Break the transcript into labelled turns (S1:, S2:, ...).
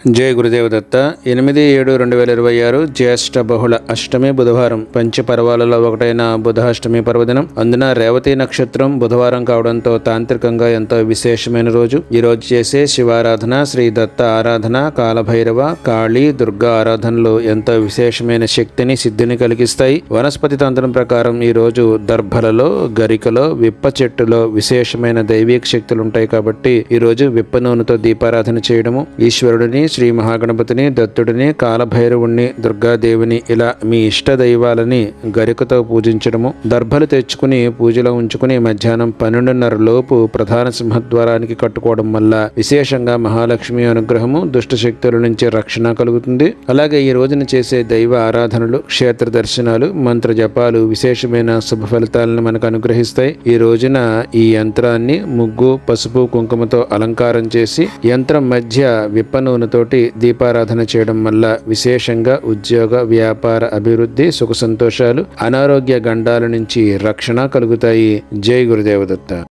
S1: జై గురుదేవదత్త 8/7/2026 జ్యేష్ఠ బహుళ అష్టమి బుధవారం పంచపర్వాలలో ఒకటైన బుధాష్టమి పర్వదినం. అందున రేవతి నక్షత్రం బుధవారం కావడంతో తాంత్రికంగా ఎంతో విశేషమైన రోజు. ఈ రోజు చేసే శివారాధన, శ్రీ దత్త ఆరాధన, కాలభైరవ, కాళీ, దుర్గా ఆరాధనలు ఎంతో విశేషమైన శక్తిని, సిద్ధిని కలిగిస్తాయి. వనస్పతి తంత్రం ప్రకారం ఈ రోజు దర్భలలో, గరికలో, విప్ప చెట్టులో విశేషమైన దైవీక శక్తులు ఉంటాయి కాబట్టి ఈ రోజు విప్ప నూనెతో దీపారాధన చేయడము, ఈశ్వరుడిని, శ్రీ మహాగణపతిని, దత్తుడిని, కాలభైరవుణ్ణి, దుర్గాదేవిని ఇలా మీ ఇష్ట దైవాలని గరికతో పూజించడము, దర్భలు తెచ్చుకుని పూజలో ఉంచుకుని మధ్యాహ్నం 12:30 లోపు ప్రధాన సింహద్వారానికి కట్టుకోవడం వల్ల విశేషంగా మహాలక్ష్మి అనుగ్రహము, దుష్ట శక్తుల నుంచి రక్షణ కలుగుతుంది. అలాగే ఈ రోజున చేసే దైవ ఆరాధనలు, క్షేత్ర దర్శనాలు, మంత్ర జపాలు విశేషమైన శుభ ఫలితాలను మనకు అనుగ్రహిస్తాయి. ఈ రోజున ఈ యంత్రాన్ని ముగ్గు, పసుపు, కుంకుమతో అలంకారం చేసి యంత్రం మధ్య విప్ప నూనెతోటి దీపారాధన చేయడం వల్ల విశేషంగా ఉద్యోగ, వ్యాపార అభివృద్ధి, సుఖ సంతోషాలు, అనారోగ్య గండాల నుంచి రక్షణ కలుగుతాయి. జై గురుదేవదత్త.